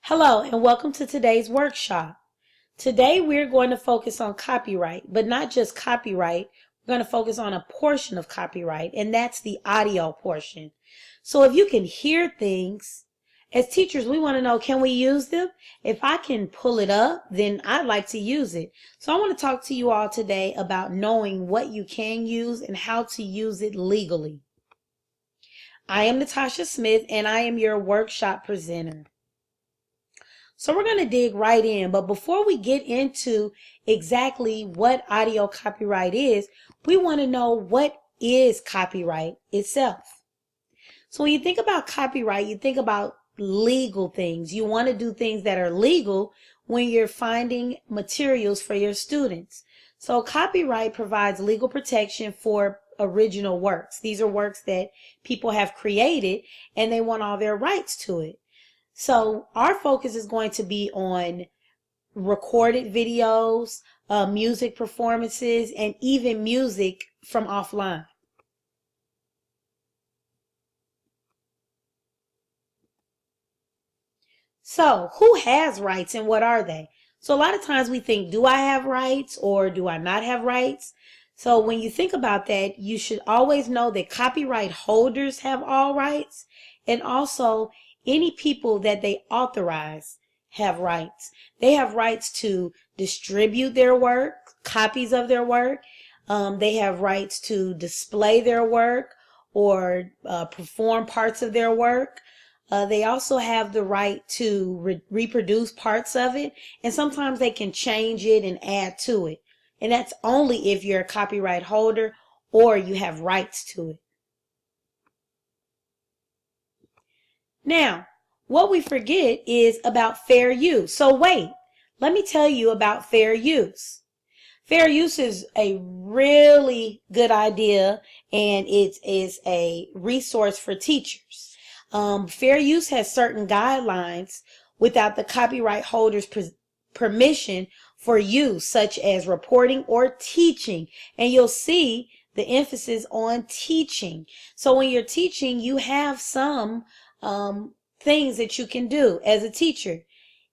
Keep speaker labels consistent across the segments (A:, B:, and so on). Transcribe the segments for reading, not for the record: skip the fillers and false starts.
A: Hello and welcome to today's workshop. Today we're going to focus on copyright, but not just copyright. We're going to focus on a portion of copyright, and that's the audio portion. So if you can hear things, as teachers, we want to know, can we use them? If I can pull it up, then I'd like to use it. So I want to talk to you all today about knowing what you can use and how to use it legally. I am Natasha Smith, and I am your workshop presenter. So we're going to dig right in, but before we get into exactly what audio copyright is, we want to know what is copyright itself. So when you think about copyright, you think about legal things. You want to do things that are legal when you're finding materials for your students. So copyright provides legal protection for original works. These are works that people have created and they want all their rights to it. So our focus is going to be on recorded videos, music performances, and even music from offline. So who has rights and what are they? So a lot of times we think, do I have rights or do I not have rights? So when you think about that, you should always know that copyright holders have all rights, and also any people that they authorize have rights. They have rights to distribute their work, copies of their work. They have rights to display their work or perform parts of their work. They also have the right to reproduce parts of it, and sometimes they can change it and add to it. And that's only if you're a copyright holder or you have rights to it. Now, what we forget is about fair use. So wait, let me tell you about fair use. Fair use is a really good idea, and it is a resource for teachers. Fair use has certain guidelines without the copyright holder's permission for use, such as reporting or teaching. And you'll see the emphasis on teaching. So when you're teaching, you have some things that you can do as a teacher.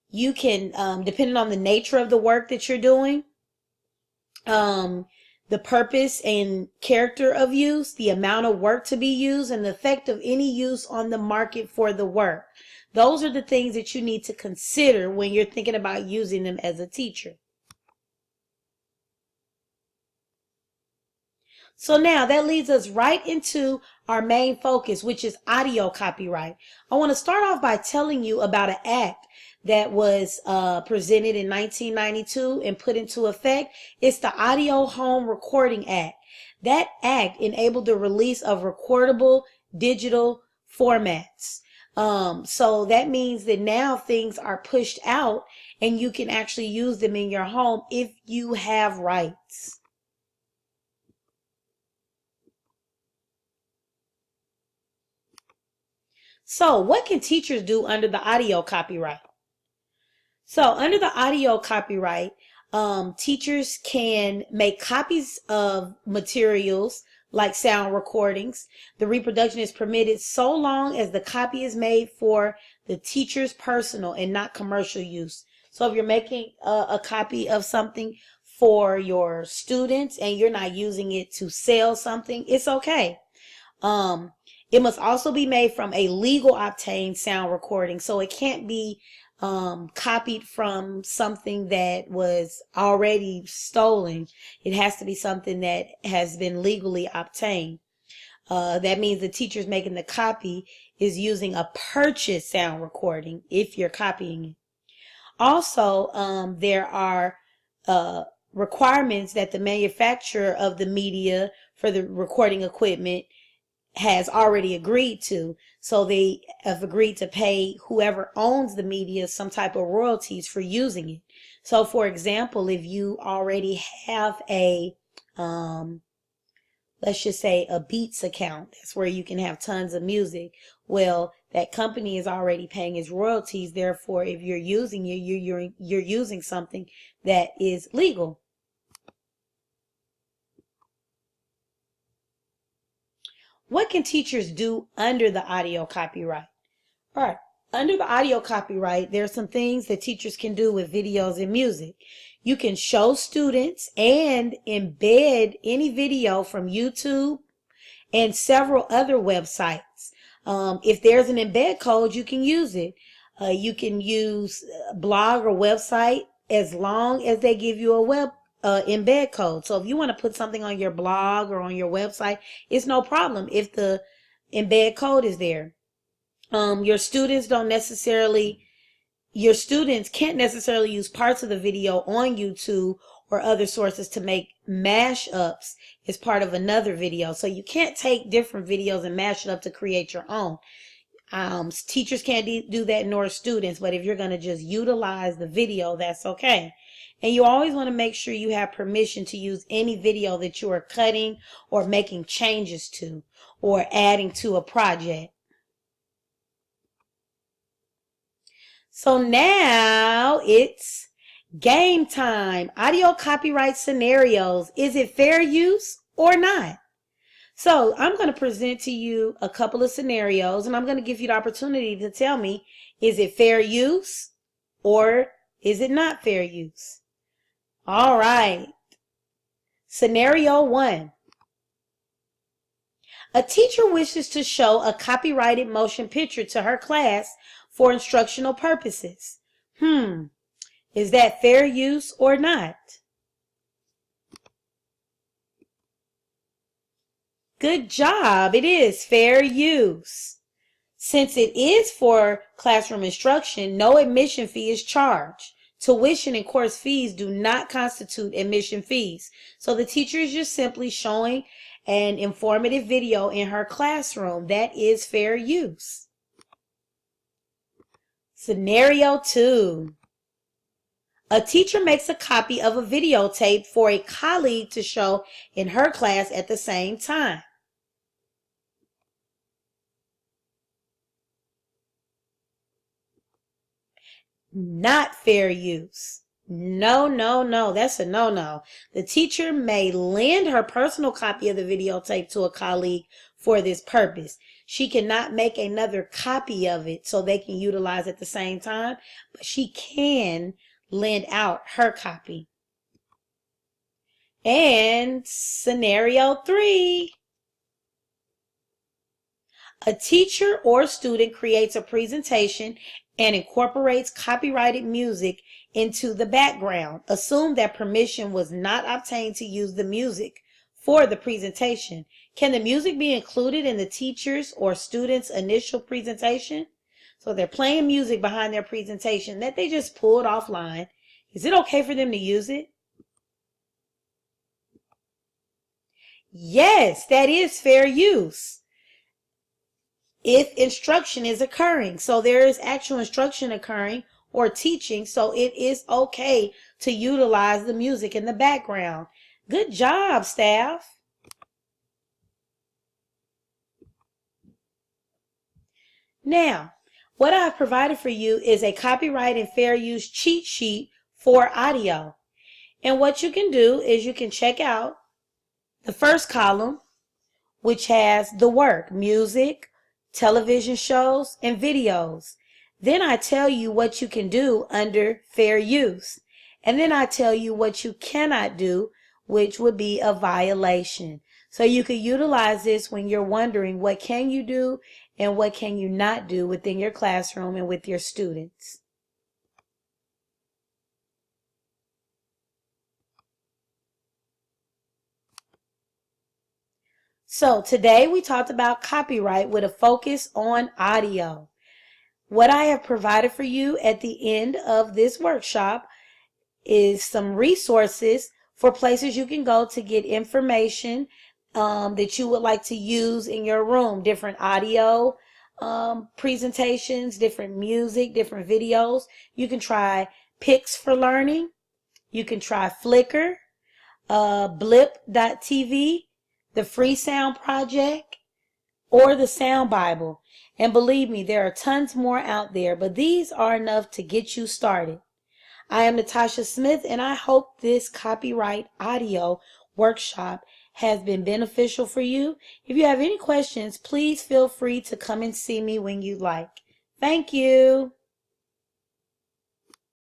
A: You can, depending on the nature of the work that you're doing, the purpose and character of use, the amount of work to be used, and the effect of any use on the market for the work. Those are the things that you need to consider when you're thinking about using them as a teacher. So now that leads us right into our main focus, which is audio copyright. I want to start off by telling you about an act that was presented in 1992 and put into effect. It's the Audio Home Recording Act. That act enabled the release of recordable digital formats. So that means that now things are pushed out and you can actually use them in your home if you have rights. So what can teachers do under the audio copyright? So under the audio copyright, teachers can make copies of materials like sound recordings. The reproduction is permitted so long as the copy is made for the teacher's personal and not commercial use. So if you're making a copy of something for your students and you're not using it to sell something, it's okay. It must also be made from a legal obtained sound recording, so it can't be copied from something that was already stolen. It has to be something that has been legally obtained. That means the teacher's making the copy is using a purchased sound recording if you're copying it. Also, there are requirements that the manufacturer of the media for the recording equipment has already agreed to. So they have agreed to pay whoever owns the media some type of royalties for using it. So for example, if you already have a, let's just say a Beats account, that's where you can have tons of music. Well, that company is already paying its royalties. Therefore, if you're using it, you're using something that is legal. What can teachers do under the audio copyright? All right. Under the audio copyright, there are some things that teachers can do with videos and music. You can show students and embed any video from YouTube and several other websites. If there's an embed code, you can use it. You can use a blog or website as long as they give you a web embed code. So if you want to put something on your blog or on your website, it's no problem if the embed code is there. Your students can't necessarily use parts of the video on YouTube or other sources to make mashups as part of another video. So you can't take different videos and mash it up to create your own. Teachers can't do that, nor students, but if you're going to just utilize the video, that's okay. And you always want to make sure you have permission to use any video that you are cutting or making changes to or adding to a project. So now it's game time. Audio copyright scenarios. Is it fair use or not? So I'm going to present to you a couple of scenarios, and I'm going to give you the opportunity to tell me, is it fair use or is it not fair use? All right. Scenario 1. A teacher wishes to show a copyrighted motion picture to her class for instructional purposes. Is that fair use or not? Good job. It is fair use. Since it is for classroom instruction, no admission fee is charged. Tuition and course fees do not constitute admission fees. So the teacher is just simply showing an informative video in her classroom. That is fair use. Scenario 2. A teacher makes a copy of a videotape for a colleague to show in her class at the same time. Not fair use. No, no, no. That's a no-no. The teacher may lend her personal copy of the videotape to a colleague for this purpose. She cannot make another copy of it so they can utilize at the same time, but she can lend out her copy. And scenario 3. A teacher or student creates a presentation and incorporates copyrighted music into the background. Assume that permission was not obtained to use the music for the presentation. Can the music be included in the teacher's or student's initial presentation? So they're playing music behind their presentation that they just pulled offline. Is it okay for them to use it? Yes, that is fair use. If instruction is occurring, so there is actual instruction occurring or teaching, so it is okay to utilize the music in the background. Good job, staff. Now, what I've provided for you is a copyright and fair use cheat sheet for audio. And what you can do is you can check out the first column, which has the work, music, television shows, and videos. Then I tell you what you can do under fair use. And then I tell you what you cannot do, which would be a violation. So you can utilize this when you're wondering what can you do and what can you not do within your classroom and with your students. So today we talked about copyright with a focus on audio. What I have provided for you at the end of this workshop is some resources for places you can go to get information that you would like to use in your room. Different audio presentations, different music, different videos. You can try Pix for Learning. You can try Flickr, Blip.tv, the Free Sound Project, or the Sound Bible. And believe me, there are tons more out there, but these are enough to get you started. I am Natasha Smith, and I hope this copyright audio workshop has been beneficial for you. If you have any questions, please feel free to come and see me when you like. Thank you.